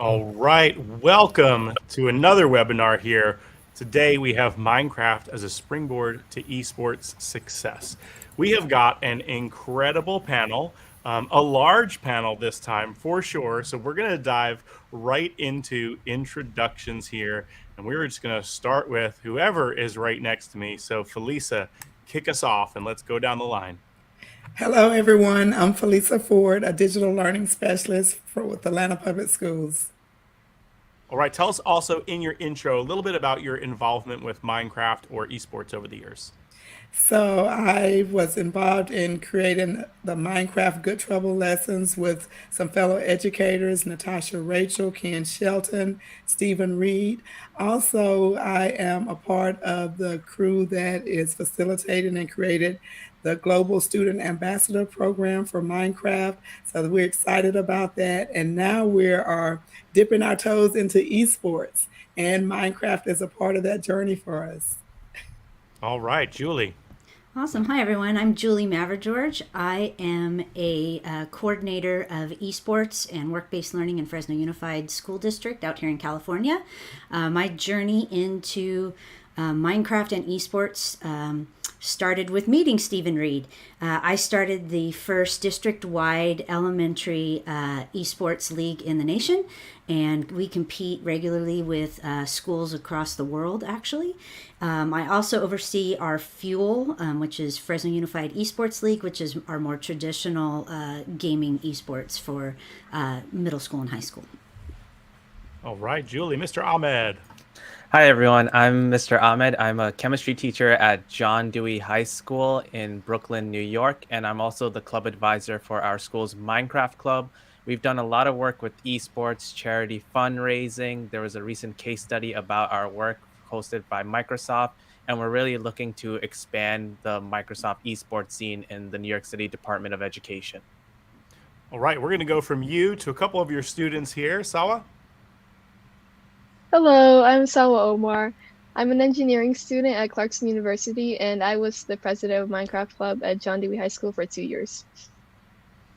All right, welcome to another webinar here. Today we have Minecraft as a springboard to esports success. We have got an incredible panel, a large panel this time for sure. So we're going to dive right into introductions here. And we're just going to start with whoever is right next to me. So Felisa, kick us off and let's go down the line. Hello, everyone. I'm Felisa Ford, a digital learning specialist with Atlanta Public Schools. All right, tell us also in your intro a little bit about your involvement with Minecraft or esports over the years. So I was involved in creating the Minecraft Good Trouble lessons with some fellow educators, Natasha Rachel, Ken Shelton, Stephen Reed. Also, I am a part of the crew that is facilitating and created the Global Student Ambassador Program for Minecraft. So we're excited about that. And now we are dipping our toes into esports, and Minecraft is a part of that journey for us. All right, Julie. Awesome. Hi, everyone. I'm Julie Mavergeorge. I am a coordinator of esports and work-based learning in Fresno Unified School District out here in California. My journey into Minecraft and esports started with meeting Stephen Reed. I started the first district-wide elementary esports league in the nation, and we compete regularly with schools across the world, actually. I also oversee our Fuel, which is Fresno Unified Esports League, which is our more traditional gaming esports for middle school and high school. All right, Julie. Mr. Ahmed. Hi, everyone. I'm Mr. Ahmed. I'm a chemistry teacher at John Dewey High School in Brooklyn, New York, and I'm also the club advisor for our school's Minecraft club. We've done a lot of work with esports, charity fundraising. There was a recent case study about our work hosted by Microsoft, and we're really looking to expand the Microsoft esports scene in the New York City Department of Education. All right, we're going to go from you to a couple of your students here. Sawa? Hello, I'm Sawa Omar. I'm an engineering student at Clarkson University, and I was the president of Minecraft Club at John Dewey High School for 2 years.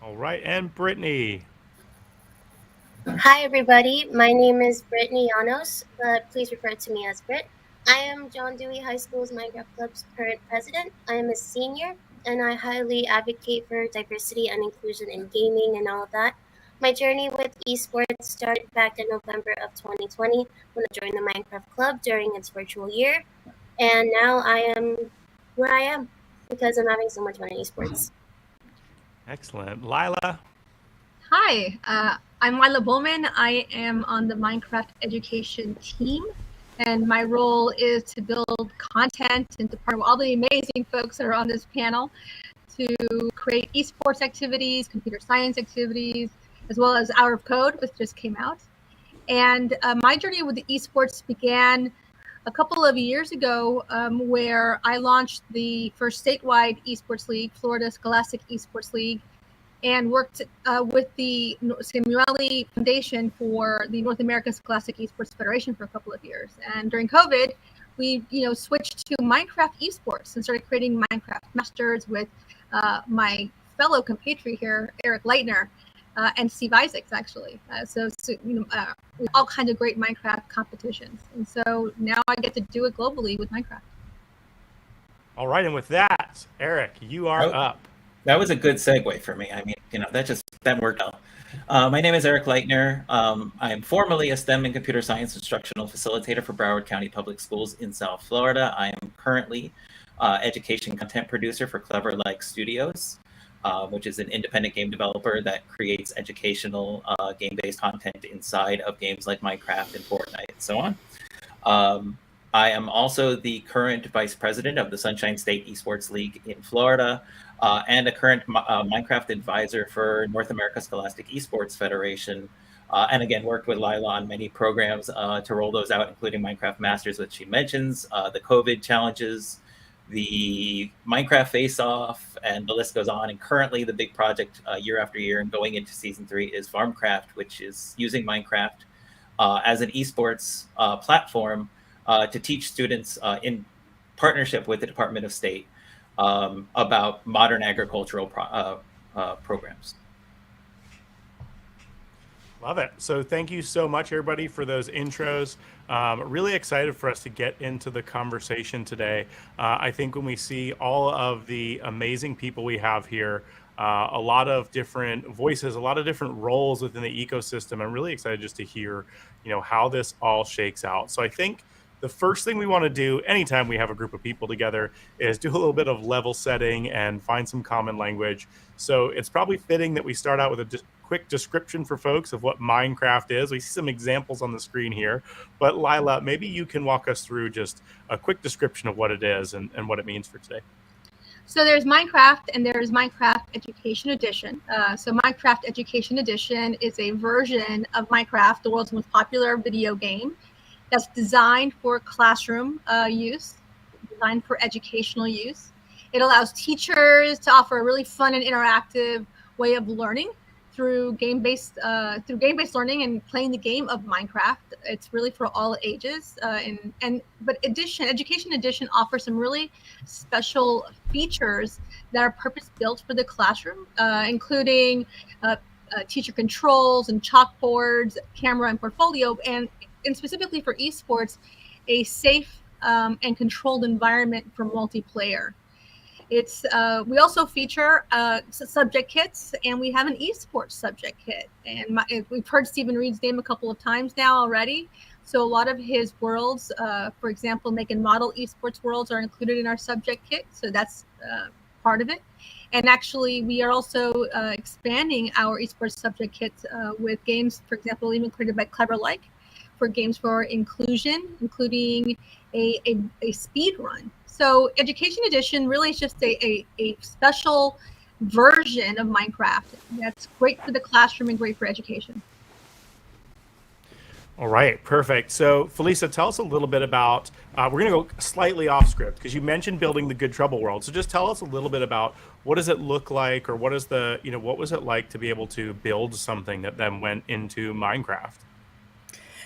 All right, and Brittany. Hi, everybody. My name is Brittany Llanos, but please refer to me as Britt. I am John Dewey High School's Minecraft Club's current president. I am a senior, and I highly advocate for diversity and inclusion in gaming and all of that. My journey with esports started back in November of 2020 when I joined the Minecraft Club during its virtual year, and now I am where I am because I'm having so much fun in esports. Excellent. Lila? Hi, I'm Lila Bowman. I am on the Minecraft education team, and my role is to build content and to partner with all the amazing folks that are on this panel to create esports activities, computer science activities, as well as Hour of Code, which just came out. And my journey with the esports began a couple of years ago, where I launched the first statewide esports league, Florida Scholastic Esports League, and worked with the Samueli Foundation for the North American Scholastic Esports Federation for a couple of years. And during COVID, we switched to Minecraft esports and started creating Minecraft Masters with my fellow compatriot here, Eric Leitner, and Steve Isaacs, actually. All kinds of great Minecraft competitions. And so now I get to do it globally with Minecraft. All right, and with that, Eric, you are up. That was a good segue for me. I mean, that worked out. My name is Eric Leitner. I am formerly a STEM and computer science instructional facilitator for Broward County Public Schools in South Florida. I am currently education content producer for Clever Like Studios, which is an independent game developer that creates educational game-based content inside of games like Minecraft and Fortnite and so on. I am also the current vice president of the Sunshine State Esports League in Florida, and a current Minecraft advisor for North America Scholastic Esports Federation. And again, worked with Lila on many programs to roll those out, including Minecraft Masters, which she mentions, the COVID challenges, the Minecraft Face-Off, and the list goes on. And currently the big project year after year and going into season 3 is FarmCraft, which is using Minecraft as an esports platform to teach students in partnership with the Department of State about modern agricultural programs. Love it. So thank you so much, everybody, for those intros. Really excited for us to get into the conversation today. I think when we see all of the amazing people we have here, a lot of different voices, a lot of different roles within the ecosystem, I'm really excited just to hear, how this all shakes out. So I think the first thing we want to do anytime we have a group of people together is do a little bit of level setting and find some common language. So it's probably fitting that we start out with a quick description for folks of what Minecraft is. We see some examples on the screen here, but Lila, maybe you can walk us through just a quick description of what it is and what it means for today. So there's Minecraft and there's Minecraft Education Edition. So Minecraft Education Edition is a version of Minecraft, the world's most popular video game, that's designed for classroom use, designed for educational use. It allows teachers to offer a really fun and interactive way of learning through game-based learning and playing the game of Minecraft. It's really for all ages. But Education Edition offers some really special features that are purpose-built for the classroom, including teacher controls and chalkboards, camera and portfolio, and specifically for esports, a safe and controlled environment for multiplayer. We also feature subject kits, and we have an esports subject kit. And we've heard Stephen Reed's name a couple of times now already. So a lot of his worlds, for example, make and model esports worlds are included in our subject kit. So that's part of it. And actually, we are also expanding our esports subject kits with games, for example, even created by CleverLike, for games for inclusion, including a speed run. So Education Edition really is just a special version of Minecraft that's great for the classroom and great for education. All right, perfect. So Felisa, tell us a little bit about, we're going to go slightly off script because you mentioned building the Good Trouble world. So just tell us a little bit about what does it look like, or what is what was it like to be able to build something that then went into Minecraft?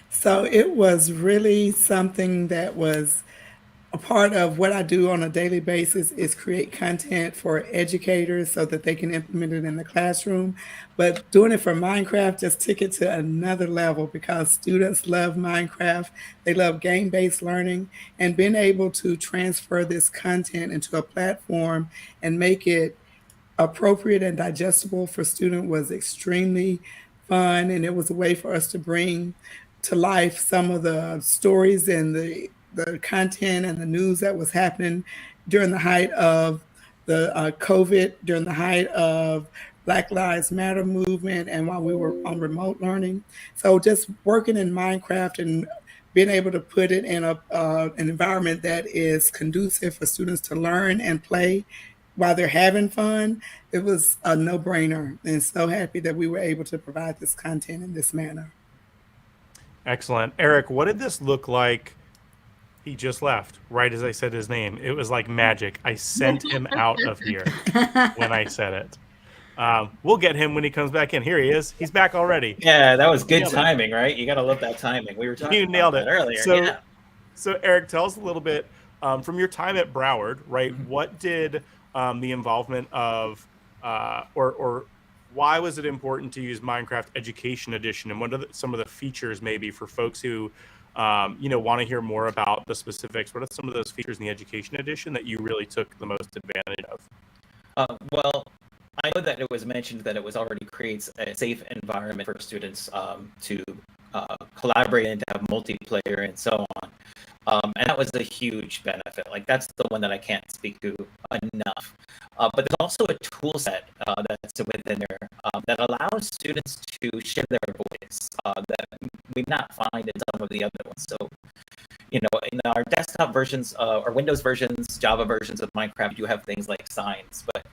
So it was really something that was a part of what I do on a daily basis is create content for educators so that they can implement it in the classroom. But doing it for Minecraft just took it to another level because students love Minecraft. They love game-based learning, and being able to transfer this content into a platform and make it appropriate and digestible for students was extremely fun. And it was a way for us to bring to life some of the stories and the content and the news that was happening during the height of the COVID, during the height of Black Lives Matter movement, and while we were on remote learning. So just working in Minecraft and being able to put it in an environment that is conducive for students to learn and play while they're having fun, it was a no-brainer. And so happy that we were able to provide this content in this manner. Excellent. Eric, what did this look like? He just left right as I said his name. It was like magic. I sent him out of here when I said it. We'll get him when he comes back in. Here he is. He's back already. Yeah, that was good timing, right? You got to love that timing. We were talking about that earlier. So Eric, tell us a little bit from your time at Broward, right? Mm-hmm. What did the involvement of, or why was it important to use Minecraft Education Edition, and what are some of the features maybe for folks who want to hear more about the specifics? What are some of those features in the Education Edition that you really took the most advantage of? Well, I know that it was mentioned that it was already creates a safe environment for students to collaborate and to have multiplayer and so on. And that was a huge benefit. Like, that's the one that I can't speak to enough. But there's also a tool set that's within there that allows students to share their voice that we not find in some of the other ones. So, in our desktop versions or Windows versions, Java versions of Minecraft, you have things like signs. But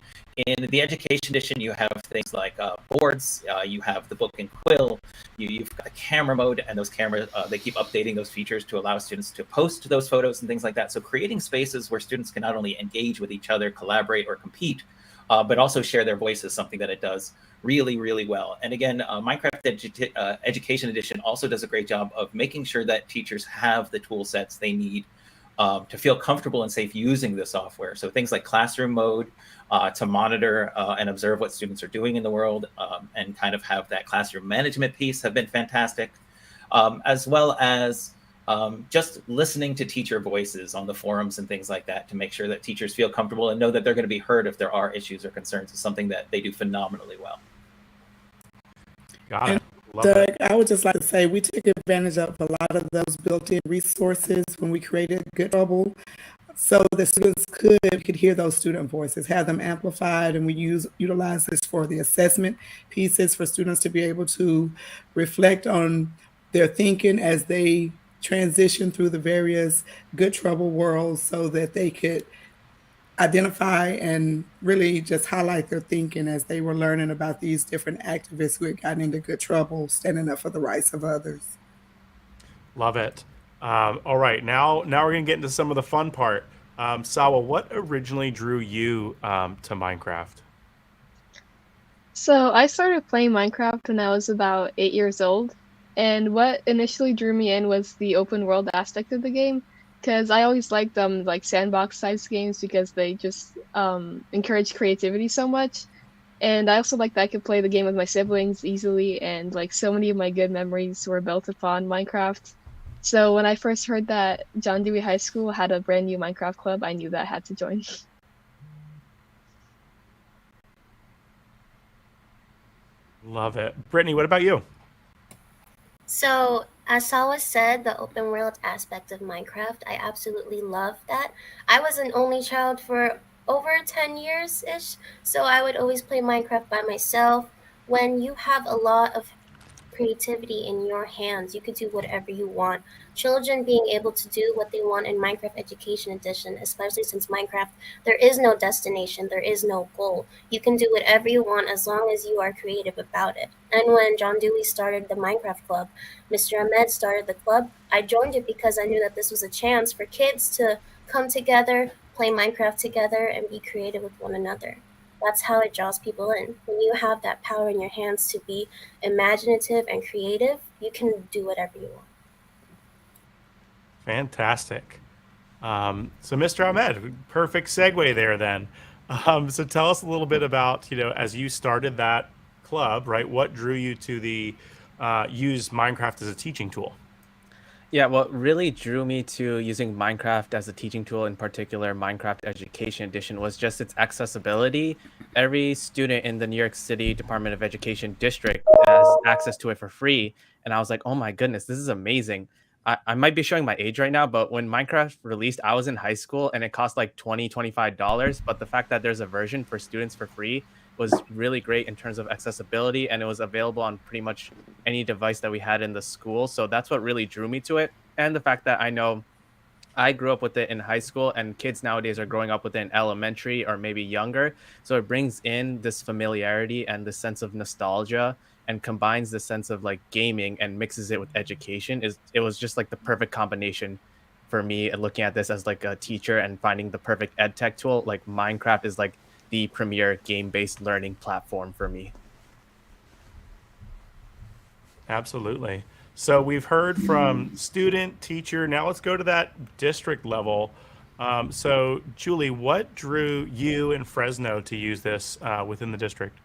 in the Education Edition, you have things like boards, you have the book and quill, you've got camera mode, and those cameras, they keep updating those features to allow students to post those photos and things like that. So creating spaces where students can not only engage with each other, collaborate, or compete, but also share their voice is something that it does really, really well. And again, Minecraft Education Edition also does a great job of making sure that teachers have the tool sets they need to feel comfortable and safe using the software. So things like classroom mode to monitor and observe what students are doing in the world, and kind of have that classroom management piece have been fantastic, as well as just listening to teacher voices on the forums and things like that to make sure that teachers feel comfortable and know that they're going to be heard if there are issues or concerns is something that they do phenomenally well. Got And it. Love Doug, it. I would just like to say we took advantage of a lot of those built-in resources when we created Good Trouble, so the students could hear those student voices, have them amplified, and we utilize this for the assessment pieces for students to be able to reflect on their thinking as they transition through the various Good Trouble worlds, so that they could identify and really just highlight their thinking as they were learning about these different activists who had gotten into good trouble, standing up for the rights of others. Love it. All right, now we're gonna get into some of the fun part. Sawa, what originally drew you to Minecraft? So I started playing Minecraft when I was about 8 years old, and what initially drew me in was the open world aspect of the game, because I always liked like sandbox sized games because they just encourage creativity so much. And I also like that I could play the game with my siblings easily, and like so many of my good memories were built upon Minecraft. So when I first heard that John Dewey High School had a brand new Minecraft club, I knew that I had to join. Love it. Brittany, what about you? So, as Sawa said, the open world aspect of Minecraft, I absolutely love that. I was an only child for over 10 years ish, so I would always play Minecraft by myself. When you have a lot of creativity in your hands, you could do whatever you want. Children being able to do what they want in Minecraft Education Edition, especially since Minecraft, there is no destination, there is no goal. You can do whatever you want as long as you are creative about it. And when John Dewey started the Minecraft Club, Mr. Ahmed started the club, I joined it because I knew that this was a chance for kids to come together, play Minecraft together, and be creative with one another. That's how it draws people in. When you have that power in your hands to be imaginative and creative, you can do whatever you want. Fantastic. So, Mr. Ahmed, perfect segue there then. So, tell us a little bit about, as you started that club, right? What drew you to the use Minecraft as a teaching tool? Yeah, what really drew me to using Minecraft as a teaching tool, in particular Minecraft Education Edition, was just its accessibility. Every student in the New York City Department of Education district has access to it for free. And I was like, oh my goodness, this is amazing. I might be showing my age right now, but when Minecraft released, I was in high school and it cost like $25. But the fact that there's a version for students for free was really great in terms of accessibility, and it was available on pretty much any device that we had in the school. So that's what really drew me to it. And the fact that I know I grew up with it in high school, and kids nowadays are growing up with it in elementary or maybe younger. So it brings in this familiarity and the sense of nostalgia, and combines the sense of like gaming and mixes it with education. It was just like the perfect combination for me. Looking at this as like a teacher and finding the perfect ed tech tool, like Minecraft is like the premier game-based learning platform for me. Absolutely. So we've heard from student, teacher. Now let's go to that district level. So Julie, what drew you and Fresno to use this within the district?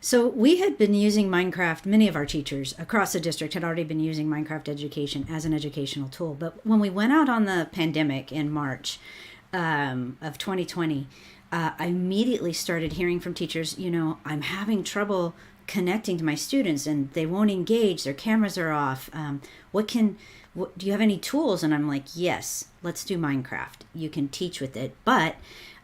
So we had been using Minecraft, many of our teachers across the district had already been using Minecraft Education as an educational tool. But when we went out on the pandemic in March of 2020, I immediately started hearing from teachers, I'm having trouble connecting to my students and they won't engage, their cameras are off. Do you have any tools? And I'm like, yes, let's do Minecraft. You can teach with it. But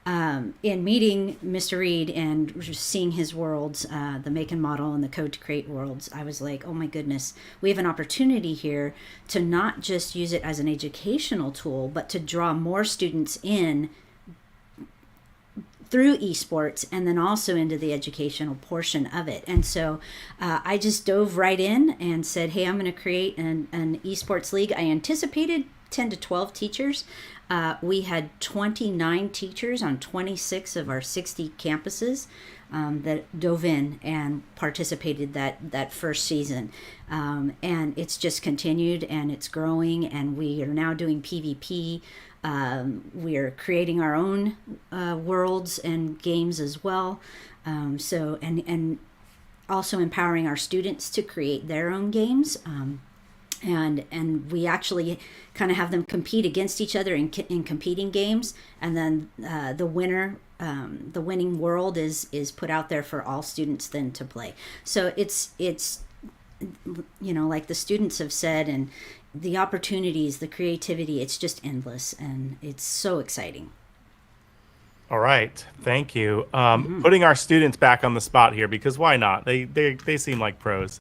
in meeting Mr. Reed and just seeing his worlds, the make and model and the code to create worlds, I was like, oh my goodness, we have an opportunity here to not just use it as an educational tool, but to draw more students in through esports and then also into the educational portion of it. And so I just dove right in and said, hey, I'm going to create an esports league. I anticipated 10 to 12 teachers. We had 29 teachers on 26 of our 60 campuses that dove in and participated that first season. And it's just continued and it's growing, and we are now doing PvP We're creating our own worlds and games as well. And also empowering our students to create their own games. And we actually kind of have them compete against each other in competing games, and then the winning world is put out there for all students then to play. So it's like the students have said, and the opportunities, the creativity, it's just endless, and it's so exciting. All right, thank you. Putting our students back on the spot here, because why not? They seem like pros.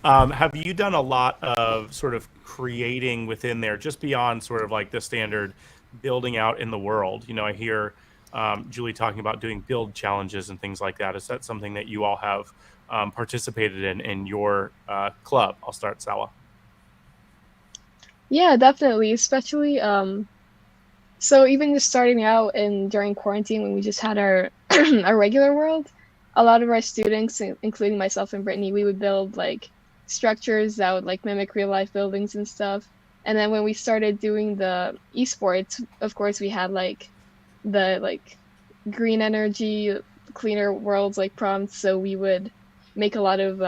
Have you done a lot of sort of creating within there, just beyond sort of like the standard building out in the world? I hear Julie talking about doing build challenges and things like that. Is that something that you all have participated in your club? I'll start, Sawa. Yeah, definitely. Especially so even just starting out and during quarantine when we just had our our regular world, a lot of our students, including myself and Brittany, we would build like structures that would like mimic real life buildings and stuff. And then when we started doing the esports, of course we had like the like green energy, cleaner worlds like prompts, so we would make a lot of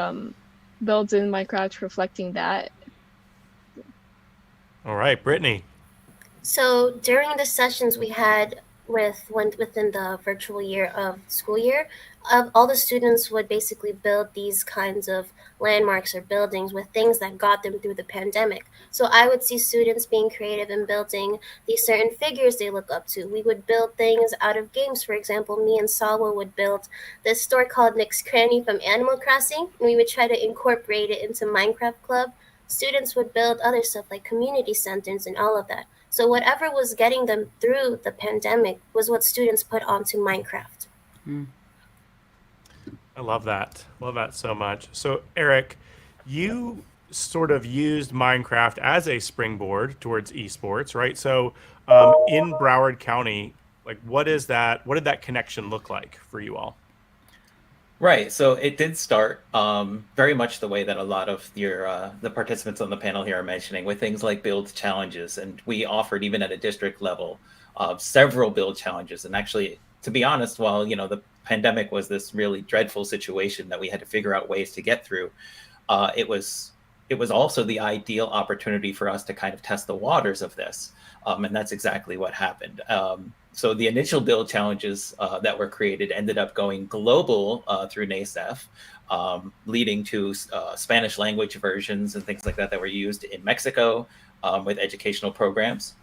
builds in Minecraft reflecting that. All right, Brittany. So during the sessions we had within the virtual school year, all the students would basically build these kinds of landmarks or buildings with things that got them through the pandemic. So I would see students being creative and building these certain figures they look up to. We would build things out of games. For example, me and Salwa would build this store called Nick's Cranny from Animal Crossing, and we would try to incorporate it into Minecraft Club. Students would build other stuff like community centers and all of that. So whatever was getting them through the pandemic was what students put onto Minecraft. I love that. Love that so much. So Eric, you sort of used Minecraft as a springboard towards esports, right? So in Broward County, like what did that connection look like for you all? Right. So it did start very much the way that a lot of the participants on the panel here are mentioning, with things like build challenges. And we offered, even at a district level, several build challenges. And actually, to be honest, while the pandemic was this really dreadful situation that we had to figure out ways to get through, it was also the ideal opportunity for us to kind of test the waters of this. And that's exactly what happened. So the initial build challenges that were created ended up going global through NASEF, leading to Spanish language versions and things like that were used in Mexico with educational programs.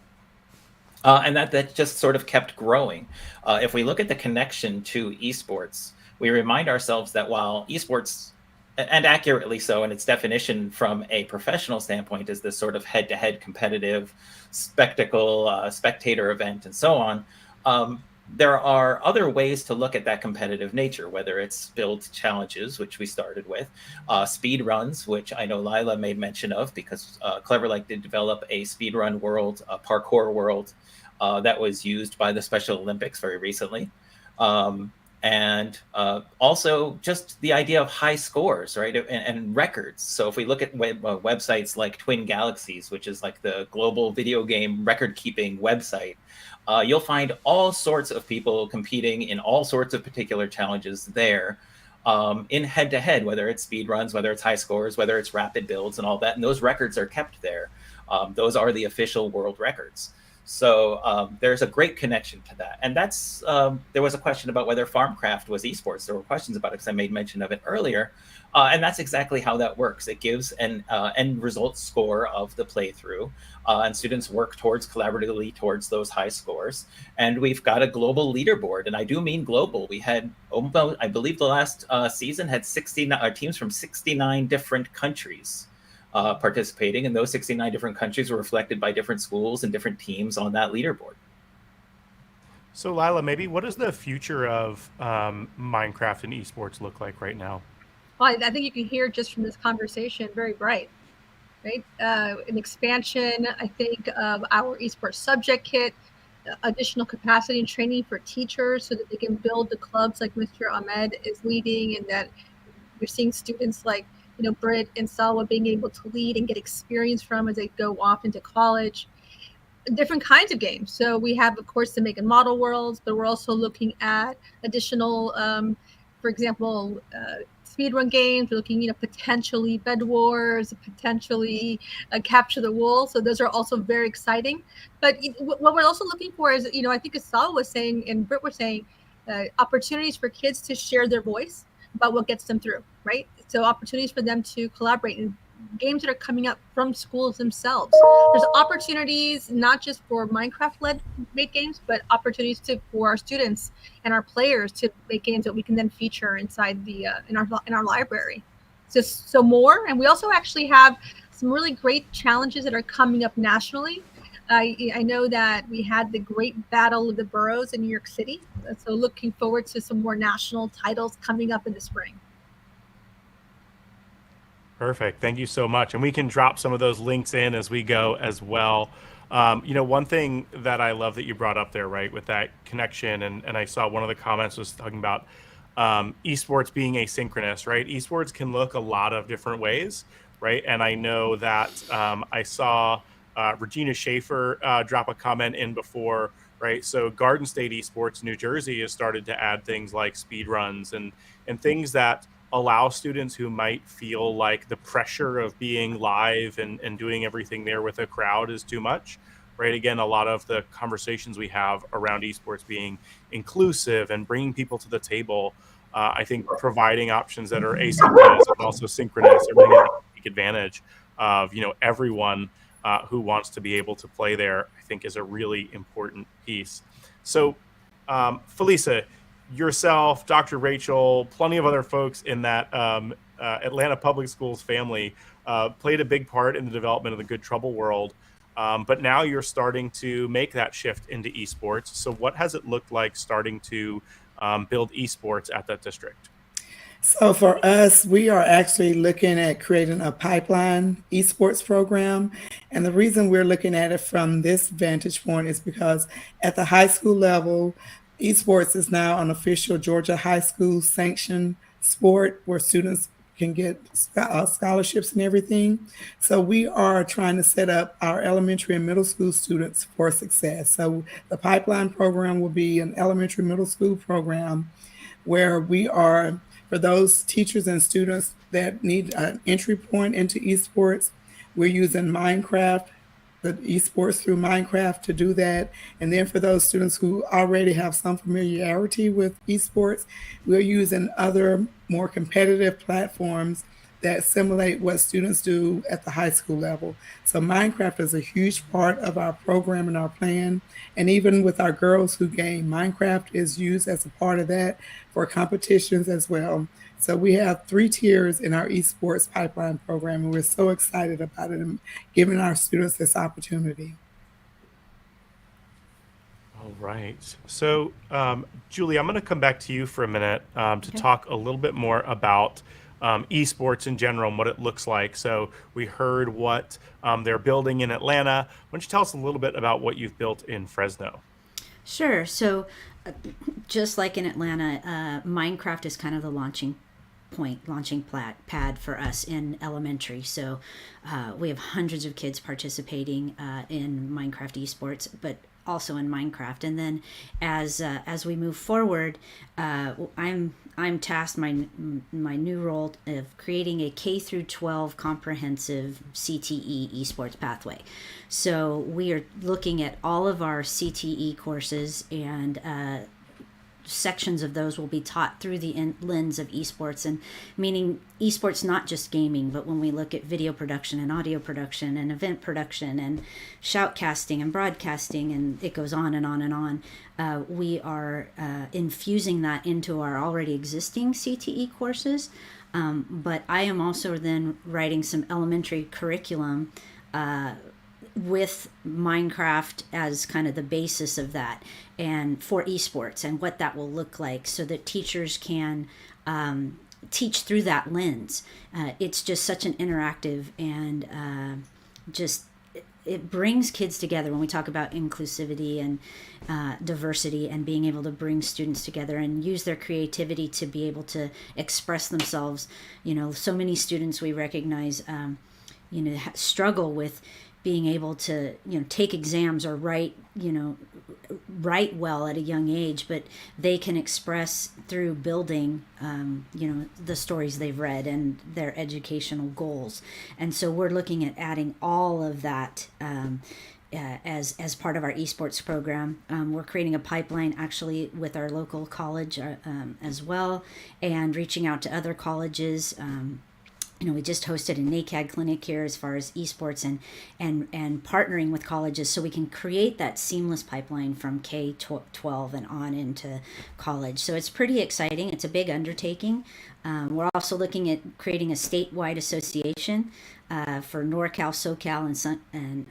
And that just sort of kept growing. If we look at the connection to esports, we remind ourselves that while esports, and accurately so in its definition from a professional standpoint, is this sort of head-to-head competitive spectacle, spectator event, and so on, there are other ways to look at that competitive nature, whether it's build challenges, which we started with, speed runs, which I know Lila made mention of, because Cleverlike did develop a speed run world, a parkour world that was used by the Special Olympics very recently. And also just the idea of high scores, right, and records. So if we look at websites like Twin Galaxies, which is like the global video game record-keeping website, you'll find all sorts of people competing in all sorts of particular challenges there, in head-to-head, whether it's speed runs, whether it's high scores, whether it's rapid builds and all that. And those records are kept there. Those are the official world records. So there's a great connection to that. And that's, there was a question about whether Farmcraft was esports. There were questions about it because I made mention of it earlier. And that's exactly how that works. It gives an end result score of the playthrough, and students work collaboratively towards those high scores. And we've got a global leaderboard, and I do mean global. We had, I believe the last season had 69 teams from 69 different countries participating, and those 69 different countries were reflected by different schools and different teams on that leaderboard. So Lila, maybe what does the future of Minecraft and esports look like right now? Well, I think you can hear just from this conversation, very bright, right? An expansion, I think, of our esports subject kit, additional capacity and training for teachers so that they can build the clubs like Mr. Ahmed is leading, and that we're seeing students like Britt and Salwa being able to lead and get experience from as they go off into college. different kinds of games. So we have, of course, the make and model worlds, but we're also looking at additional, for example, speedrun games. We're looking, potentially Bed Wars, potentially Capture the Wool. So those are also very exciting. But what we're also looking for is, I think Asal was saying and Britt were saying, opportunities for kids to share their voice about what gets them through, right? So opportunities for them to collaborate in games that are coming up from schools themselves. There's opportunities not just for Minecraft-led made games, but opportunities for our students and our players to make games that we can then feature inside the in our library. So more, and we also actually have some really great challenges that are coming up nationally. I know that we had the Great Battle of the Boroughs in New York City, so looking forward to some more national titles coming up in the spring. Perfect. Thank you so much. And we can drop some of those links in as we go as well. One thing that I love that you brought up there, right, with that connection, and I saw one of the comments was talking about esports being asynchronous, right? Esports can look a lot of different ways, right? And I know that I saw Regina Schaefer drop a comment in before, right? So Garden State Esports New Jersey has started to add things like speed runs and things that allow students who might feel like the pressure of being live and doing everything there with a crowd is too much, right? Again, a lot of the conversations we have around esports being inclusive and bringing people to the table, I think providing options that are asynchronous but also synchronous are really going to take advantage of, everyone who wants to be able to play there, I think is a really important piece. So, Felisa, yourself, Dr. Rachel, plenty of other folks in that Atlanta Public Schools family played a big part in the development of the Good Trouble world. But now you're starting to make that shift into esports. So what has it looked like starting to build esports at that district? So for us, we are actually looking at creating a pipeline esports program. And the reason we're looking at it from this vantage point is because at the high school level, esports is now an official Georgia high school sanctioned sport where students can get scholarships and everything. So we are trying to set up our elementary and middle school students for success. So the pipeline program will be an elementary middle school program where we are, for those teachers and students that need an entry point into esports, we're using Minecraft, the esports through Minecraft to do that. And then for those students who already have some familiarity with esports, we're using other more competitive platforms that simulate what students do at the high school level. So Minecraft is a huge part of our program and our plan. And even with our Girls Who Game, Minecraft is used as a part of that for competitions as well. So we have 3 tiers in our esports pipeline program, and we're so excited about it and giving our students this opportunity. All right. So, Julie, I'm going to come back to you for a minute to talk a little bit more about esports in general and what it looks like. So we heard what they're building in Atlanta. Why don't you tell us a little bit about what you've built in Fresno? Sure. So just like in Atlanta, Minecraft is kind of the launching pad for us in elementary. So we have hundreds of kids participating in Minecraft esports, but also in Minecraft. And then as we move forward, I'm tasked my new role of creating a K through 12 comprehensive CTE esports pathway. So we are looking at all of our CTE courses, and sections of those will be taught through the lens of esports, and meaning esports not just gaming, but when we look at video production and audio production and event production and shoutcasting and broadcasting, and it goes on and on and on, we are infusing that into our already existing CTE courses. But I am also then writing some elementary curriculum with Minecraft as kind of the basis of that, and for esports and what that will look like, so that teachers can teach through that lens. It's just such an interactive and it brings kids together when we talk about inclusivity and diversity, and being able to bring students together and use their creativity to be able to express themselves. So many students we recognize struggle with being able to take exams or write well at a young age, but they can express through building the stories they've read and their educational goals. And so we're looking at adding all of that as part of our esports program. We're creating a pipeline actually with our local college as well, and reaching out to other colleges. We just hosted a NACAD clinic here as far as esports, and partnering with colleges so we can create that seamless pipeline from K-12 and on into college. So it's pretty exciting. It's a big undertaking. We're also looking at creating a statewide association for NorCal, SoCal, and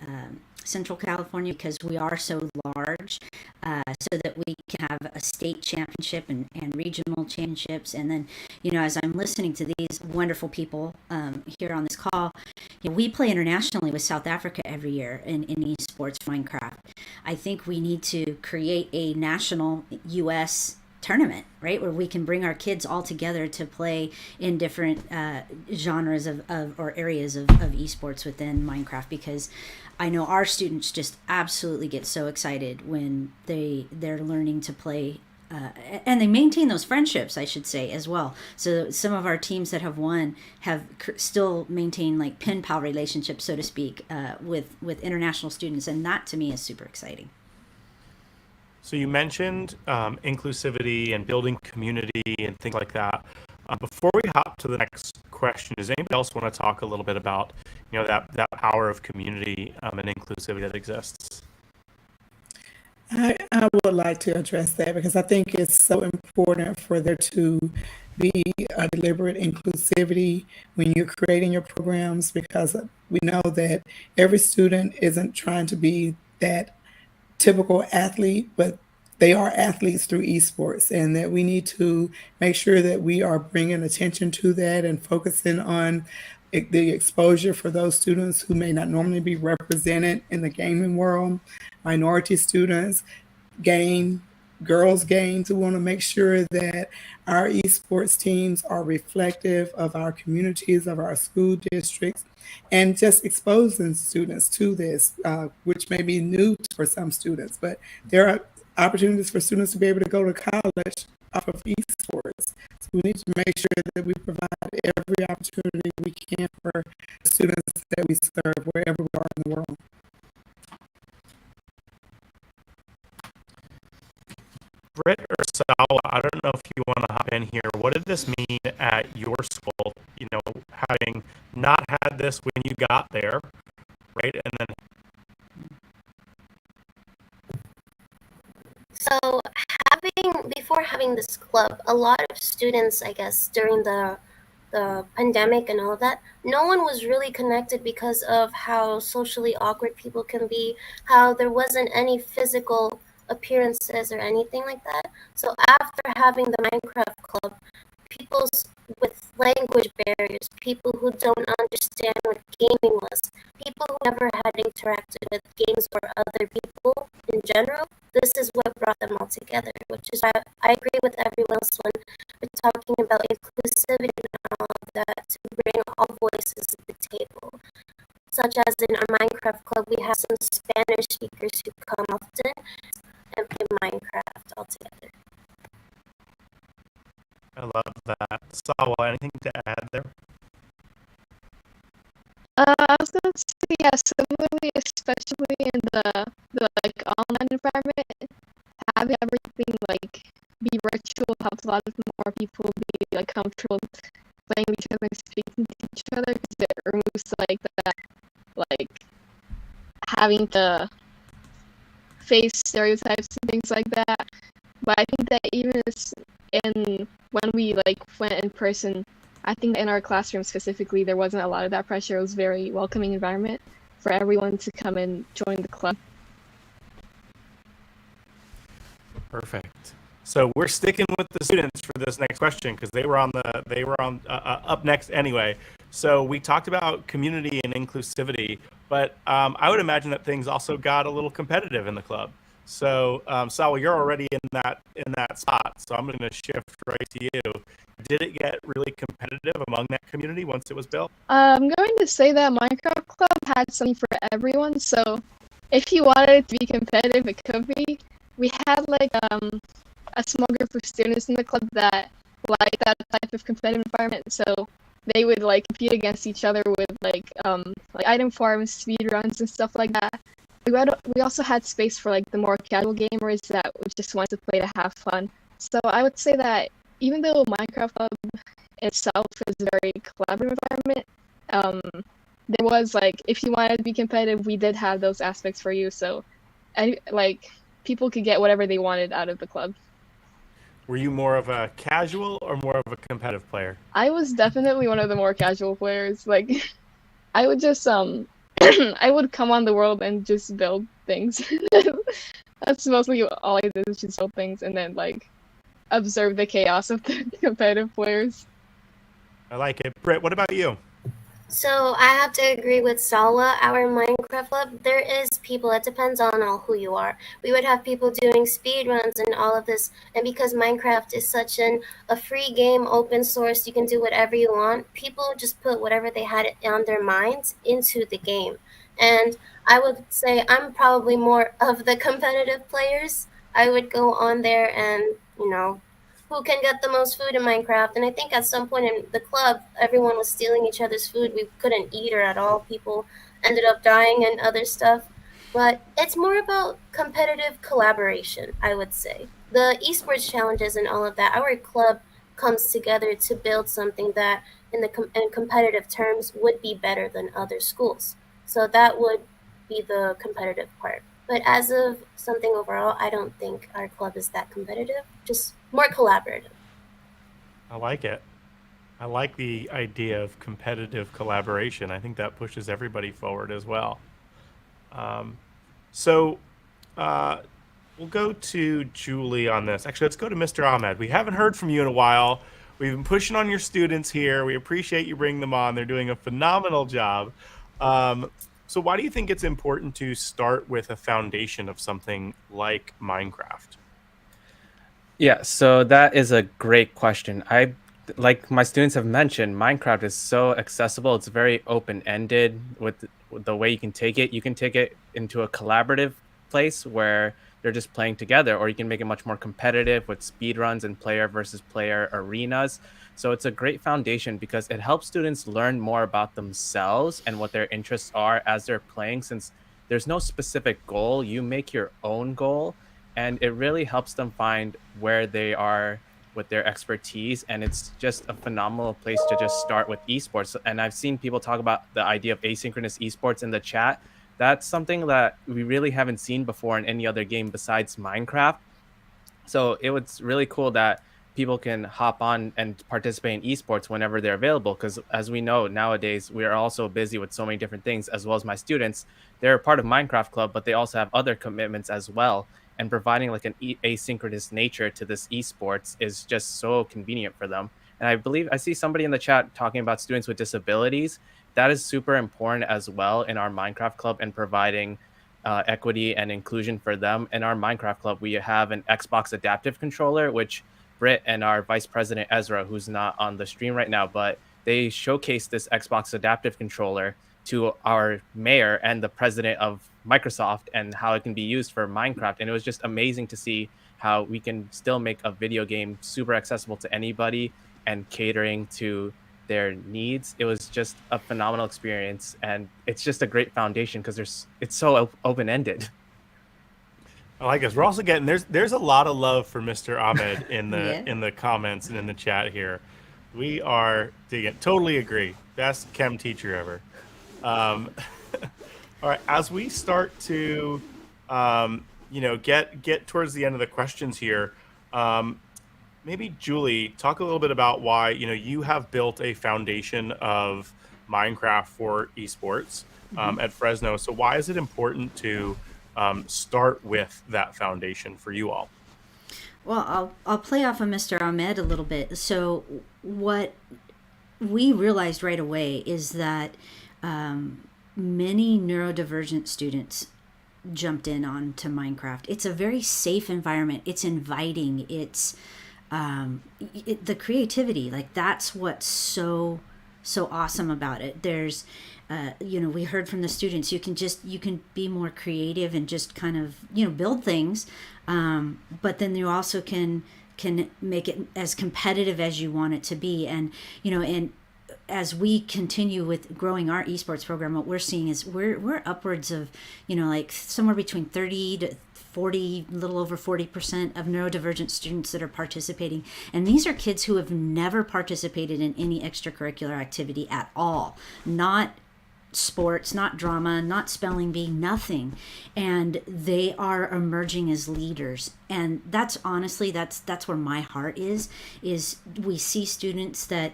Central California, because we are so large, so that we can have a state championship and regional championships. And then, as I'm listening to these wonderful people here on this call, we play internationally with South Africa every year in esports Minecraft. I think we need to create a national U.S. tournament, right, where we can bring our kids all together to play in different genres of or areas of esports within Minecraft, because I know our students just absolutely get so excited when they're learning to play, and they maintain those friendships, I should say, as well. So some of our teams that have won have still maintained like pen pal relationships, so to speak, with international students, and that to me is super exciting. So you mentioned inclusivity and building community and things like that. Before we hop to the next question, does anybody else want to talk a little bit about that power of community and inclusivity that exists? I would like to address that, because I think it's so important for there to be a deliberate inclusivity when you're creating your programs, because we know that every student isn't trying to be that typical athlete, but they are athletes through esports, and that we need to make sure that we are bringing attention to that and focusing on the exposure for those students who may not normally be represented in the gaming world, minority students, girls games. We want to make sure that our esports teams are reflective of our communities, of our school districts, and just exposing students to this, which may be new for some students, but there are opportunities for students to be able to go to college off of esports. So we need to make sure that we provide every opportunity we can for the students that we serve wherever we are in the world. Britt or Sal, I don't know if you want to hop in here. What did this mean at your school? Having not had this when you got there, right? And then So before having this club, a lot of students, I guess, during the pandemic and all of that, no one was really connected because of how socially awkward people can be, how there wasn't any physical appearances or anything like that. So after having the Minecraft club, people with language barriers, people who don't understand what gaming was, people who never had interacted with games or other people in general, this is what brought them all together, which is why I agree with everyone else when we're talking about inclusivity and all of that, to bring all voices to the table. Such as in our Minecraft club, we have some Spanish speakers who come often and play Minecraft all together. I love that. Sawa, anything to add there? I was gonna say, yeah, similarly, especially in the like online environment, having everything like be virtual helps a lot of more people be like comfortable playing with each other and speaking to each other, because it removes like that, like having to face stereotypes and things like that. But I think that even when we like went in person, I think in our classroom specifically, there wasn't a lot of that pressure. It was a very welcoming environment for everyone to come and join the club. Perfect. So we're sticking with the students for this next question, because they were on up next anyway. So we talked about community and inclusivity, but I would imagine that things also got a little competitive in the club. So, Sawa, you're already in that spot. So I'm going to shift right to you. Did it get really competitive among that community once it was built? I'm going to say that Minecraft Club had something for everyone. So if you wanted it to be competitive, it could be. We had like a small group of students in the club that like that type of competitive environment. So they would like compete against each other with like item farms, speed runs, and stuff like that. We also had space for like the more casual gamers that just wanted to play to have fun. So I would say that even though Minecraft Club itself is a very collaborative environment, there was like if you wanted to be competitive, we did have those aspects for you. So, like people could get whatever they wanted out of the club. Were you more of a casual or more of a competitive player? I was definitely one of the more casual players. Like, I would just I would come on the world and just build things. That's mostly all I did, is just build things and then like observe the chaos of the competitive players. I like it. Britt, what about you? So I have to agree with Sawa. Our Minecraft club, there is people. It depends on who you are. We would have people doing speed runs and all of this. And because Minecraft is such a free game, open source, you can do whatever you want. People just put whatever they had on their minds into the game. And I would say I'm probably more of the competitive players. I would go on there and who can get the most food in Minecraft. And I think at some point in the club, everyone was stealing each other's food. We couldn't eat or at all. People ended up dying and other stuff. But it's more about competitive collaboration, I would say. The esports challenges and all of that, our club comes together to build something that, in competitive terms, would be better than other schools. So that would be the competitive part. But as of something overall, I don't think our club is that competitive, just more collaborative. I like it. I like the idea of competitive collaboration. I think that pushes everybody forward as well. So we'll go to Julie on this. Actually, let's go to Mr. Ahmed. We haven't heard from you in a while. We've been pushing on your students here. We appreciate you bringing them on. They're doing a phenomenal job. So why do you think it's important to start with a foundation of something like Minecraft? Yeah, so that is a great question. Like my students have mentioned, Minecraft is so accessible. It's very open-ended with the way you can take it. You can take it into a collaborative place where they're just playing together, or you can make it much more competitive with speedruns and player versus player arenas. So it's a great foundation because it helps students learn more about themselves and what their interests are as they're playing. Since there's no specific goal, you make your own goal, and it really helps them find where they are with their expertise. And it's just a phenomenal place to just start with esports. And I've seen people talk about the idea of asynchronous esports in the chat. That's something that we really haven't seen before in any other game besides Minecraft. So it was really cool that people can hop on and participate in esports whenever they're available. Because as we know, nowadays, we are also busy with so many different things, as well as my students. They're a part of Minecraft Club, but they also have other commitments as well. And providing like an asynchronous nature to this esports is just so convenient for them. And I believe I see somebody in the chat talking about students with disabilities. That is super important as well in our Minecraft Club, and providing equity and inclusion for them. In our Minecraft Club, we have an Xbox adaptive controller, which Britt and our Vice President Ezra, who's not on the stream right now, but they showcased this Xbox adaptive controller to our mayor and the president of Microsoft, and how it can be used for Minecraft. And it was just amazing to see how we can still make a video game super accessible to anybody and catering to their needs. It was just a phenomenal experience, and it's just a great foundation because it's so open-ended. I like this. We're also getting there's a lot of love for Mr. Ahmed in the Yeah. in the comments and in the chat here. We are digging. Totally agree. Best chem teacher ever. All right, as we start to get towards the end of the questions here, maybe Julie, talk a little bit about why you have built a foundation of Minecraft for esports at Fresno. So why is it important to start with that foundation for you all? Well, I'll play off of Mr. Ahmed a little bit. So what we realized right away is that many neurodivergent students jumped in onto Minecraft. It's a very safe environment. It's inviting. It's the creativity. Like, that's what's so awesome about it. There's we heard from the students, you can be more creative and just kind of build things, but then you also can make it as competitive as you want it to be. And and as we continue with growing our esports program, what we're seeing is we're upwards of like somewhere between 30 to 40, a little over 40% of neurodivergent students that are participating. And these are kids who have never participated in any extracurricular activity at all. Not sports, not drama, not spelling bee, nothing. And they are emerging as leaders. And that's honestly, that's where my heart is we see students that,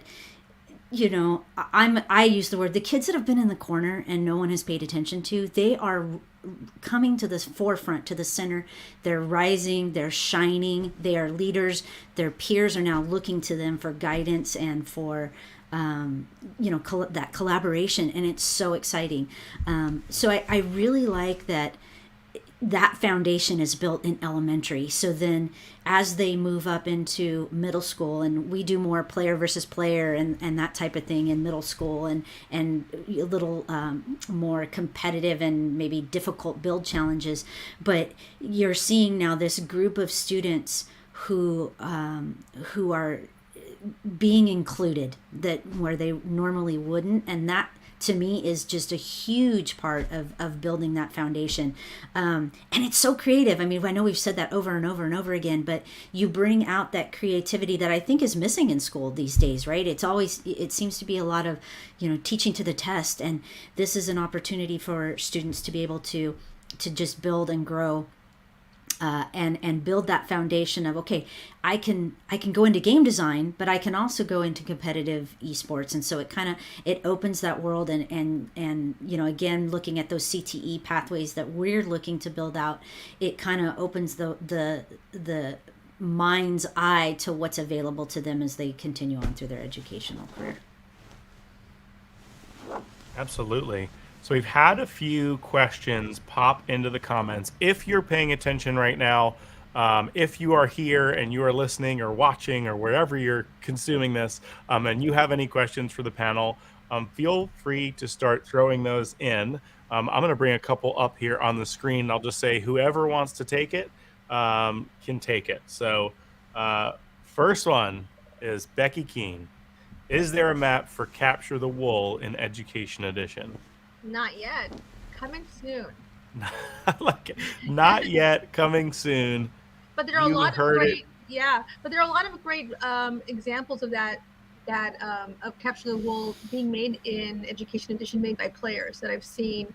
I use the word, the kids that have been in the corner and no one has paid attention to, they are coming to the forefront, to the center. They're rising, they're shining, they are leaders. Their peers are now looking to them for guidance and for that collaboration, and it's so exciting. So I really like that foundation is built in elementary. So then as they move up into middle school, and we do more player versus player and that type of thing in middle school, and a little more competitive and maybe difficult build challenges, but you're seeing now this group of students who are being included that where they normally wouldn't, and that to me is just a huge part of building that foundation. And it's so creative. I mean, I know we've said that over and over and over again, but you bring out that creativity that I think is missing in school these days, right? It seems to be a lot of teaching to the test, and this is an opportunity for students to be able to just build and grow. And build that foundation of, okay, I can go into game design, but I can also go into competitive esports. And so it opens that world, and again, looking at those CTE pathways that we're looking to build out, it kind of opens the mind's eye to what's available to them as they continue on through their educational career. Absolutely. So we've had a few questions pop into the comments. If you're paying attention right now, if you are here and you are listening or watching or wherever you're consuming this, and you have any questions for the panel, feel free to start throwing those in. I'm going to bring a couple up here on the screen. I'll just say whoever wants to take it can take it. So first one is Becky Keene. Is there a map for Capture the Wool in Education Edition? Not yet. Coming soon. I like it. Not yet. Coming soon. But there are a lot of great, but there are a lot of great examples of that of Capture the Wool being made in Education Edition, made by players that I've seen,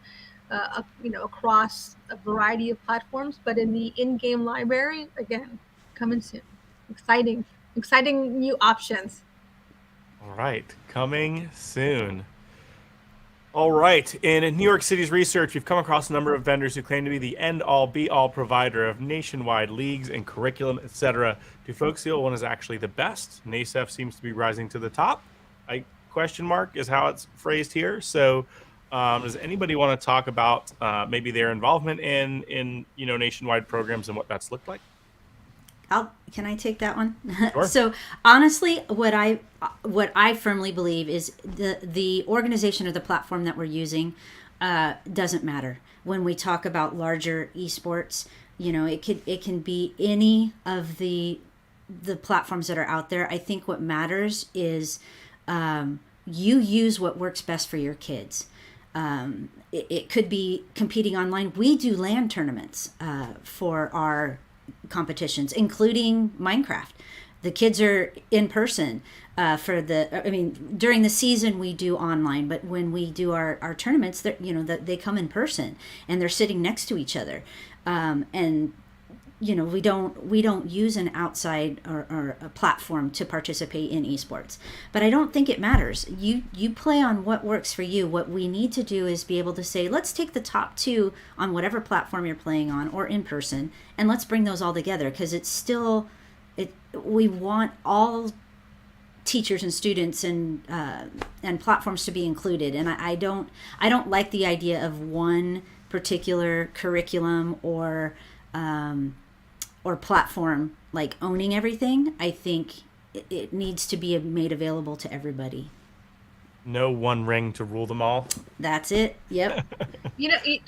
across a variety of platforms. But in the in-game library, again, coming soon. Exciting new options. All right, coming soon. All right, in New York City's research, we've come across a number of vendors who claim to be the end-all, be-all provider of nationwide leagues and curriculum, etc. Do folks feel one is actually the best? NASEF seems to be rising to the top. Question mark is how it's phrased here. So does anybody want to talk about maybe their involvement in nationwide programs and what that's looked like? Can I take that one? Sure. So honestly, what I firmly believe is the organization or the platform that we're using doesn't matter. When we talk about larger esports, it can be any of the platforms that are out there. I think what matters is you use what works best for your kids. It could be competing online. We do LAN tournaments for our competitions, including Minecraft. The kids are in person during the season we do online, but when we do our tournaments, they come in person and they're sitting next to each other. We don't use an outside or a platform to participate in esports. But I don't think it matters. You play on what works for you. What we need to do is be able to say, let's take the top two on whatever platform you're playing on or in person, and let's bring those all together, because we want all teachers and students and platforms to be included. And I don't like the idea of one particular curriculum or platform like owning everything. I think it needs to be made available to everybody. No one ring to rule them all. That's it. Yep. Can I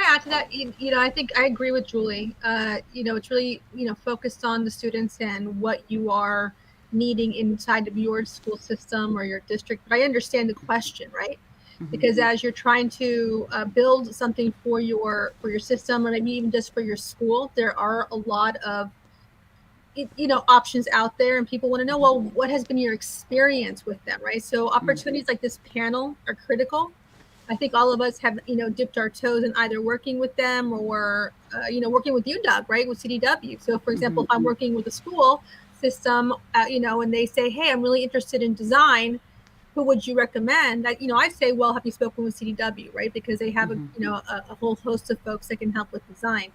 add to that? I think I agree with Julie. It's really, focused on the students and what you are needing inside of your school system or your district. But I understand the question, right? Because as you're trying to build something for your system, or maybe even just for your school, there are a lot of options out there, and people want to know, well, what has been your experience with them, right? So opportunities like this panel are critical. I think all of us have dipped our toes in either working with them or working with you, Doug, right, with CDW. So for example, if I'm working with a school system, and they say, hey, I'm really interested in design, who would you recommend? I say, well, have you spoken with CDW, right? Because they have a whole host of folks that can help with design.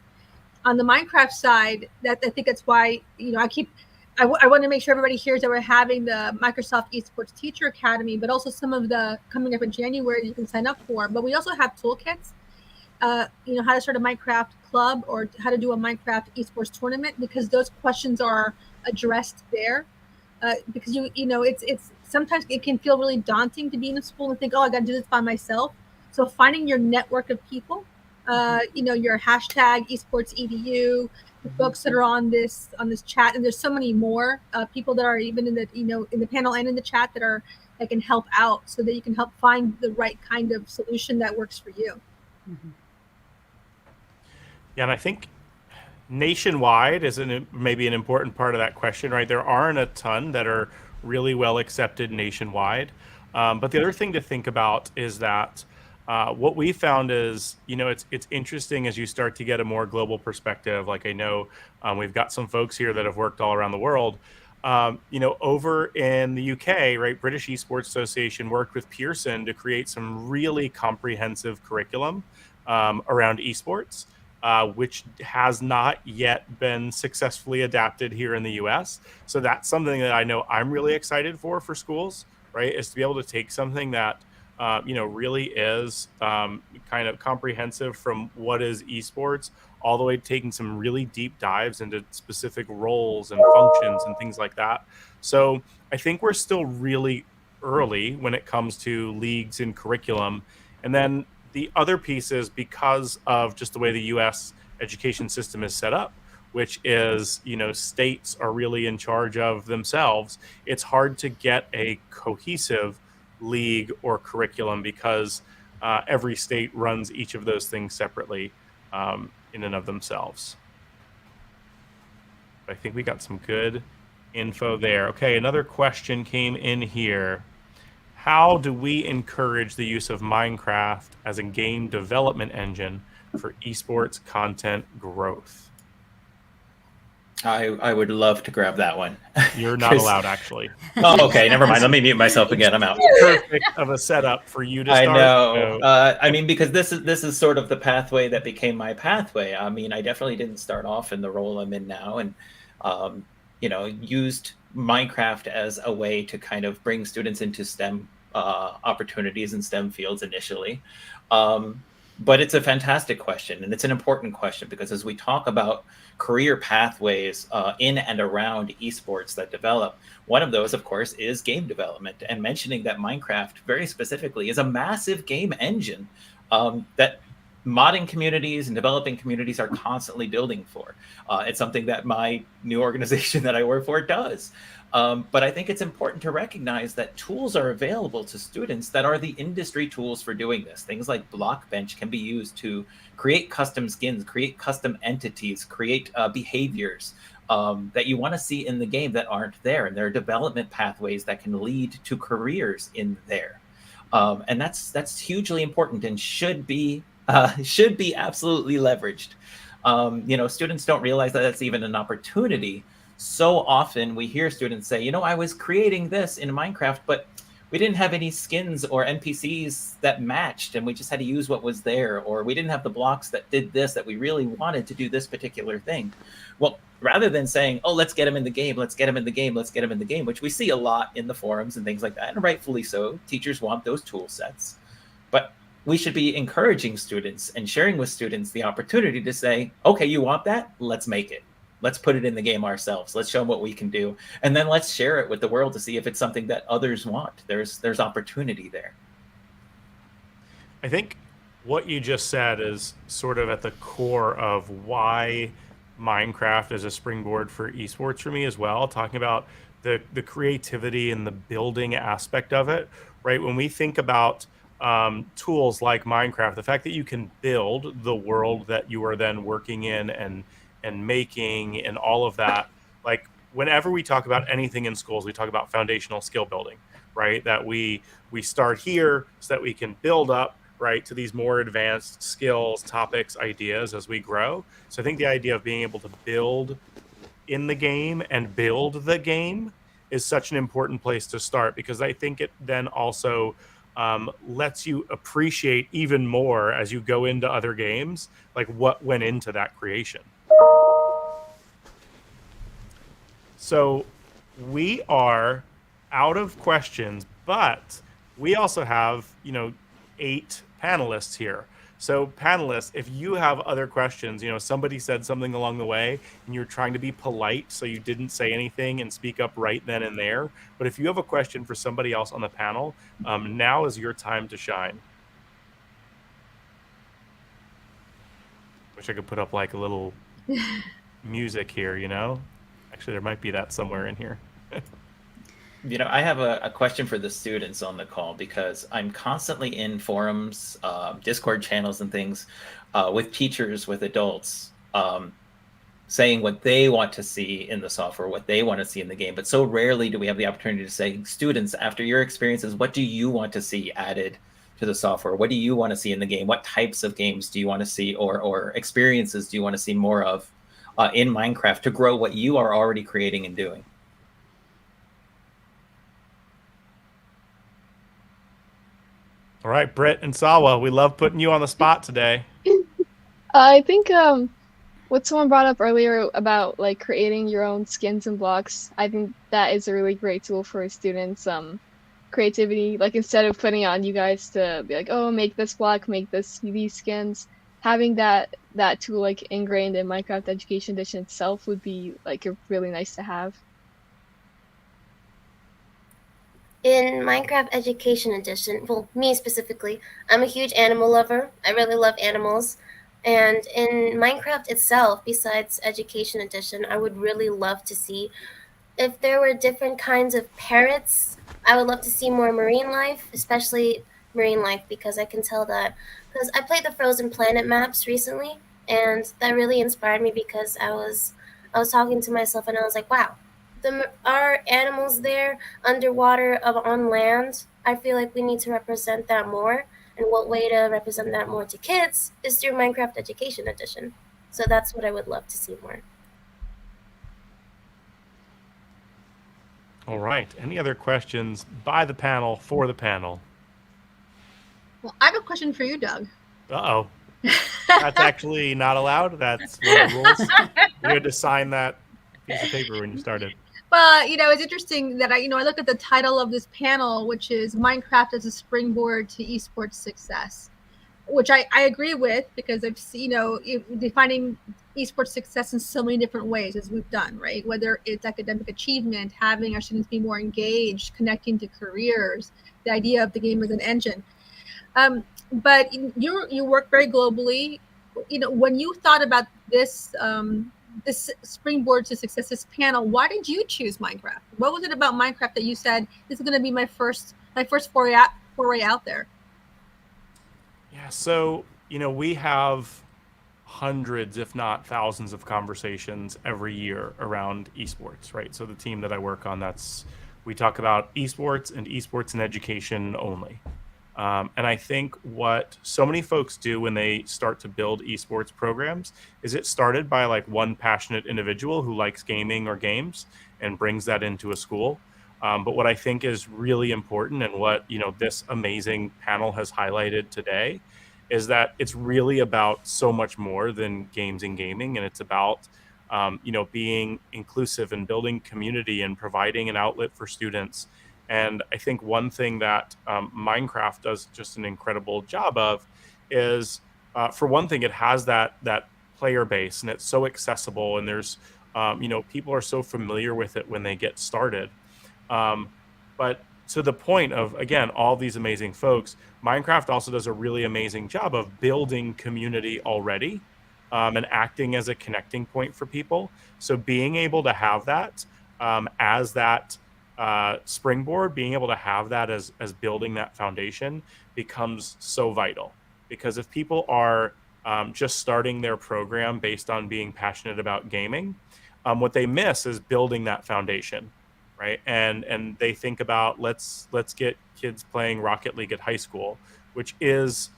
On the Minecraft side, I think that's why I want to make sure everybody hears that we're having the Microsoft Esports Teacher Academy, but also some of the coming up in January that you can sign up for. But we also have toolkits, how to start a Minecraft club or how to do a Minecraft Esports tournament, because those questions are addressed there. Because it's sometimes it can feel really daunting to be in a school and think, oh, I got to do this by myself. So finding your network of people. Your hashtag esports edu, the folks that are on this chat, and there's so many more people that are even in the panel and in the chat that can help out, so that you can help find the right kind of solution that works for you. Yeah, and I think nationwide is maybe an important part of that question, right? There aren't a ton that are really well accepted nationwide, but the other thing to think about is that what we found is, it's interesting as you start to get a more global perspective. Like I know we've got some folks here that have worked all around the world. Over in the UK, right, British Esports Association worked with Pearson to create some really comprehensive curriculum around esports, which has not yet been successfully adapted here in the US. So that's something that I know I'm really excited for schools, right, is to be able to take something that really is kind of comprehensive from what is esports all the way to taking some really deep dives into specific roles and functions and things like that. So I think we're still really early when it comes to leagues and curriculum. And then the other piece is because of just the way the U.S. education system is set up, which is, states are really in charge of themselves. It's hard to get a cohesive league or curriculum because every state runs each of those things separately in and of themselves. I think we got some good info there. Okay, another question came in here. How do we encourage the use of Minecraft as a game development engine for esports content growth? I would love to grab that one. You're not allowed, actually. Oh, okay. Never mind. Let me mute myself again. I'm out. Perfect of a setup for you to start. I know. Because this is sort of the pathway that became my pathway. I mean, I definitely didn't start off in the role I'm in now, and used Minecraft as a way to kind of bring students into STEM opportunities in STEM fields initially. But it's a fantastic question, and it's an important question, because as we talk about career pathways in and around esports that develop, one of those, of course, is game development. And mentioning that Minecraft very specifically is a massive game engine that modding communities and developing communities are constantly building for. It's something that my new organization that I work for does. But I think it's important to recognize that tools are available to students that are the industry tools for doing this. Things like Blockbench can be used to create custom skins, create custom entities, create behaviors that you want to see in the game that aren't there. And there are development pathways that can lead to careers in there. And that's hugely important and should be absolutely leveraged. Students don't realize that that's even an opportunity. So often we hear students say, I was creating this in Minecraft, but we didn't have any skins or NPCs that matched, and we just had to use what was there, or we didn't have the blocks that did this, that we really wanted to do this particular thing. Well, rather than saying, oh, let's get them in the game, let's get them in the game, let's get them in the game, which we see a lot in the forums and things like that, and rightfully so. Teachers want those tool sets. But we should be encouraging students and sharing with students the opportunity to say, okay, you want that? Let's make it. Let's put it in the game ourselves. Let's show them what we can do. And then let's share it with the world to see if it's something that others want. There's opportunity there. I think what you just said is sort of at the core of why Minecraft is a springboard for esports for me as well, talking about the creativity and the building aspect of it, right? When we think about tools like Minecraft, the fact that you can build the world that you are then working in and making and all of that, like whenever we talk about anything in schools, we talk about foundational skill building, right? That we start here so that we can build up, right, to these more advanced skills, topics, ideas as we grow. So I think the idea of being able to build in the game and build the game is such an important place to start, because I think it then also lets you appreciate even more as you go into other games, like what went into that creation. So we are out of questions, but we also have, 8 panelists here. So panelists, if you have other questions, somebody said something along the way and you're trying to be polite, so you didn't say anything and speak up right then and there. But if you have a question for somebody else on the panel, now is your time to shine. Wish I could put up like a little music here, Actually, there might be that somewhere in here. I have a question for the students on the call, because I'm constantly in forums, Discord channels and things with teachers, with adults, saying what they want to see in the software, what they want to see in the game. But so rarely do we have the opportunity to say, students, after your experiences, what do you want to see added to the software? What do you want to see in the game? What types of games do you want to see, or experiences do you want to see more of in Minecraft to grow what you are already creating and doing? All right, Britt and Sawa, we love putting you on the spot today. I think what someone brought up earlier about like creating your own skins and blocks, I think that is a really great tool for students' creativity. Like, instead of putting on you guys to be like, oh, make this block, make these skins, having that tool like ingrained in Minecraft Education Edition itself would be like really nice to have. In Minecraft Education Edition, well, me specifically, I'm a huge animal lover. I really love animals. And in Minecraft itself, besides Education Edition, I would really love to see if there were different kinds of parrots. I would love to see more marine life, especially marine life, because I can tell that, because I played the Frozen Planet maps recently, and that really inspired me, because I was talking to myself and I was like, wow, are animals there underwater on land? I feel like we need to represent that more. And what way to represent that more to kids is through Minecraft Education Edition. So that's what I would love to see more. All right. Any other questions by the panel for the panel? Well, I have a question for you, Doug. Uh-oh. That's actually not allowed. That's one of the rules. You had to sign that piece of paper when you started. Well, it's interesting that I look at the title of this panel, which is Minecraft as a Springboard to Esports Success, which I agree with, because I've seen, defining esports success in so many different ways, as we've done, right? Whether it's academic achievement, having our students be more engaged, connecting to careers, the idea of the game as an engine. But you work very globally. When you thought about this this Springboard to Success, this panel, why did you choose Minecraft? What was it about Minecraft that you said, this is going to be my first foray out there? Yeah, so we have hundreds, if not thousands, of conversations every year around esports, right? So the team that I work on, we talk about esports and esports in education only. And I think what so many folks do when they start to build esports programs is it started by like one passionate individual who likes gaming or games and brings that into a school. But what I think is really important, and what this amazing panel has highlighted today, is that it's really about so much more than games and gaming, and it's about being inclusive and building community and providing an outlet for students And I think one thing that Minecraft does just an incredible job of is, for one thing, it has that player base, and it's so accessible, and there's people are so familiar with it when they get started. Um, but to the point of, again, all these amazing folks, Minecraft also does a really amazing job of building community already, and acting as a connecting point for people. So being able to have that as that springboard, being able to have that as building that foundation becomes so vital. Because if people are just starting their program based on being passionate about gaming, what they miss is building that foundation, right? And they think about, let's get kids playing Rocket League at high school, which is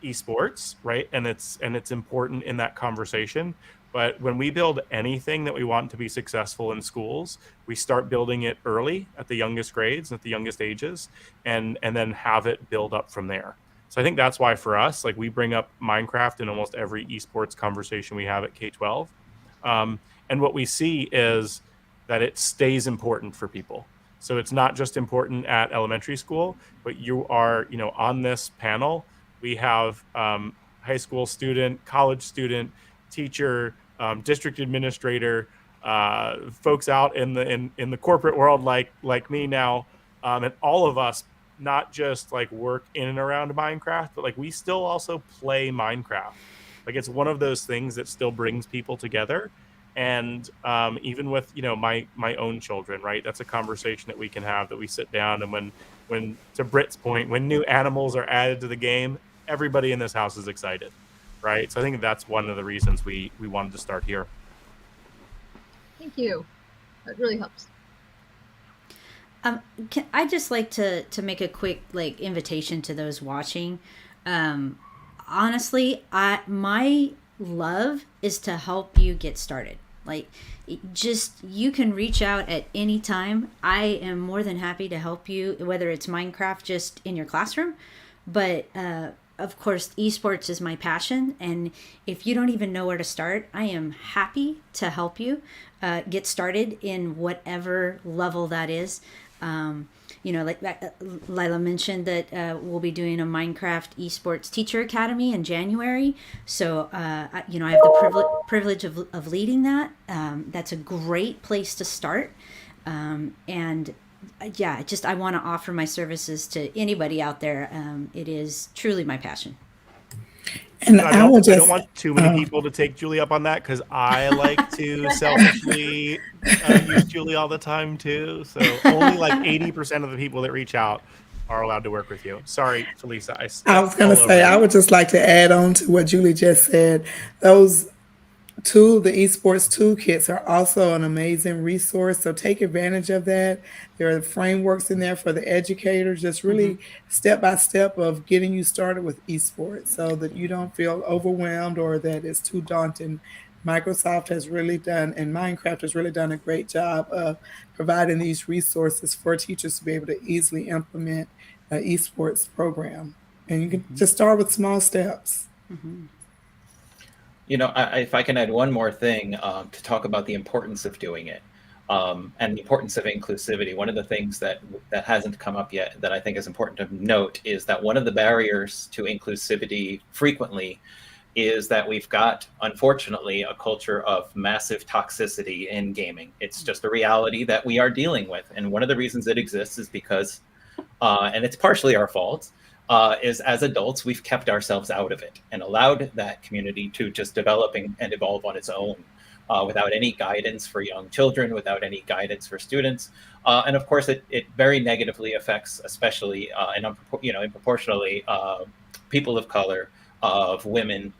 esports, right? And it's important in that conversation. But when we build anything that we want to be successful in schools, we start building it early at the youngest grades, at the youngest ages, and then have it build up from there. So I think that's why for us, like, we bring up Minecraft in almost every esports conversation we have at K-12. And what we see is that it stays important for people. So it's not just important at elementary school, but you are, on this panel, we have high school student, college student, teacher, district administrator, folks out in the corporate world like me now, and all of us not just like work in and around Minecraft, but like we still also play Minecraft. Like, it's one of those things that still brings people together. And even with my own children, right? That's a conversation that we can have, that we sit down, and when to Britt's point, when new animals are added to the game, everybody in this house is excited, right? So I think that's one of the reasons we wanted to start here. Thank you. That really helps. I just like to make a quick invitation to those watching. Honestly, my love is to help you get started. You can reach out at any time. I am more than happy to help you, whether it's Minecraft just in your classroom, but of course, esports is my passion. And if you don't even know where to start, I am happy to help you get started in whatever level that is. Like Lila mentioned that we'll be doing a Minecraft Esports Teacher Academy in January. So, I have the privilege of leading that. That's a great place to start. And I want to offer my services to anybody out there. It is truly my passion. And I don't want too many people to take Julie up on that, because I like to selfishly use Julie all the time too. So only like 80% of the people that reach out are allowed to work with you. Sorry, Felisa. I was going to say, I would just like to add on to what Julie just said. Those the esports toolkits are also an amazing resource. So take advantage of that. There are frameworks in there for the educators, just really step by step of getting you started with esports, so that you don't feel overwhelmed or that it's too daunting. Microsoft has really done, and Minecraft has really done a great job of providing these resources for teachers to be able to easily implement an esports program. And you can just start with small steps. If I can add one more thing to talk about the importance of doing it, and the importance of inclusivity. One of the things that hasn't come up yet that I think is important to note is that one of the barriers to inclusivity frequently is that we've got, unfortunately, a culture of massive toxicity in gaming. It's just a reality that we are dealing with. And one of the reasons it exists is because, and it's partially our fault, is as adults, we've kept ourselves out of it and allowed that community to just develop and evolve on its own, without any guidance for young children, without any guidance for students. And of course, it very negatively affects, especially and proportionally, people of color, of women,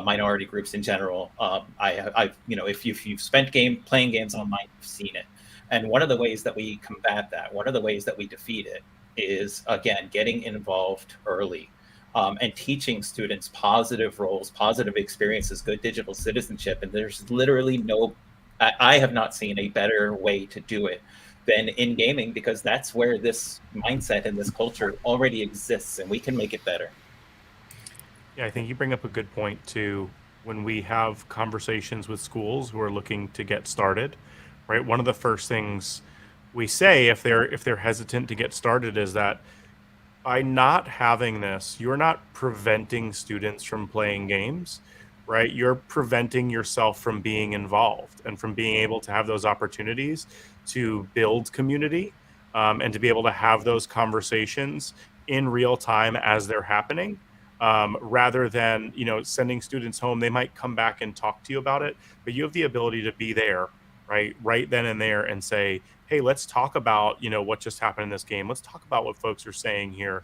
minority groups in general. If you've spent playing games online, you've seen it. And one of the ways that we combat that, one of the ways that we defeat it, is, again, getting involved early, and teaching students positive roles, positive experiences, good digital citizenship. And there's literally I have not seen a better way to do it than in gaming, because that's where this mindset and this culture already exists, and we can make it better. Yeah, I think you bring up a good point too. When we have conversations with schools who are looking to get started, right? One of the first things we say if they're hesitant to get started is that by not having this, you're not preventing students from playing games, right? You're preventing yourself from being involved and from being able to have those opportunities to build community, and to be able to have those conversations in real time as they're happening, rather than sending students home. They might come back and talk to you about it, but you have the ability to be there, right then and there, and say, hey, let's talk about what just happened in this game. Let's talk about what folks are saying here.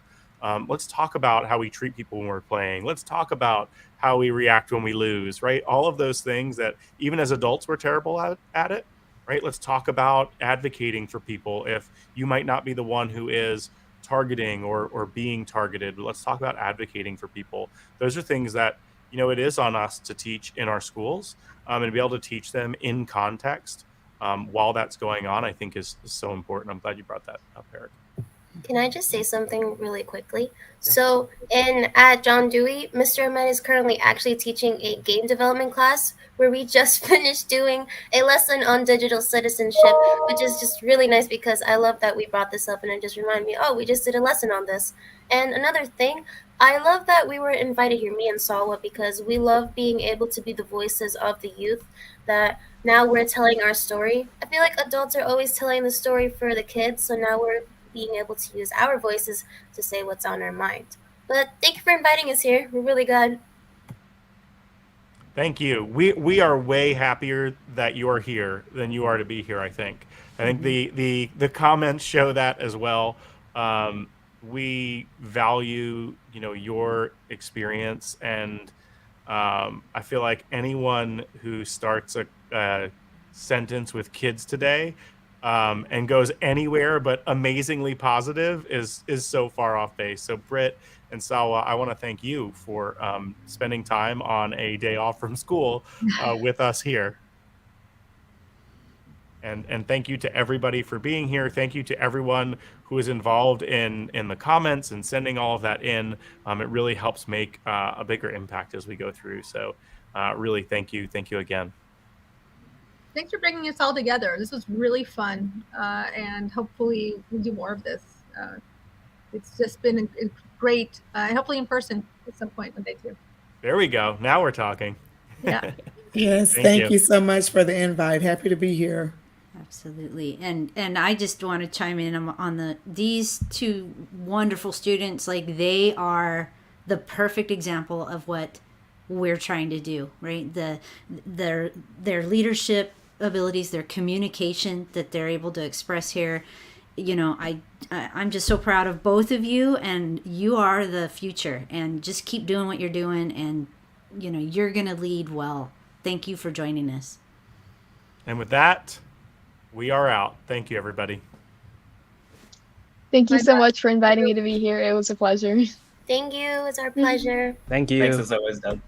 Let's talk about how we treat people when we're playing. Let's talk about how we react when we lose, right? All of those things that even as adults we're terrible at it, right? Let's talk about advocating for people if you might not be the one who is targeting or being targeted. Let's talk about advocating for people. Those are things that it is on us to teach in our schools, and to be able to teach them in context while that's going on, I think is so important. I'm glad you brought that up, Eric. Can I just say something really quickly? So, at John Dewey, Mr. Ahmed is currently actually teaching a game development class where we just finished doing a lesson on digital citizenship, which is just really nice because I love that we brought this up and it just reminded me, oh, we just did a lesson on this. And another thing, I love that we were invited here, me and Salwa, because we love being able to be the voices of the youth, that now we're telling our story. I feel like adults are always telling the story for the kids, so now we're being able to use our voices to say what's on our mind. But thank you for inviting us here. We're really glad. Thank you. We are way happier that you are here than you are to be here, I think. I think the comments show that as well. We value, your experience, and I feel like anyone who starts a sentence with kids today, and goes anywhere but amazingly positive is so far off base. So Britt and Sawa, I want to thank you for spending time on a day off from school with us here. And thank you to everybody for being here. Thank you to everyone who is involved in the comments and sending all of that in. It really helps make a bigger impact as we go through. So really, thank you. Thank you again. Thanks for bringing us all together. This was really fun, and hopefully we'll do more of this. It's just been great, hopefully in person at some point one day too. There we go. Now we're talking. Yeah. Yes, thank you so much for the invite. Happy to be here. Absolutely. And I just want to chime in on these two wonderful students. Like, they are the perfect example of what we're trying to do, right? Their leadership abilities, their communication that they're able to express here. I'm just so proud of both of you, and you are the future, and just keep doing what you're doing, and you're going to lead well. Thank you for joining us. And with that, we are out. Thank you, everybody. Thank you so much for inviting me to be here. It was a pleasure. Thank you. It's our pleasure. Thank you. Thanks as always, Doug.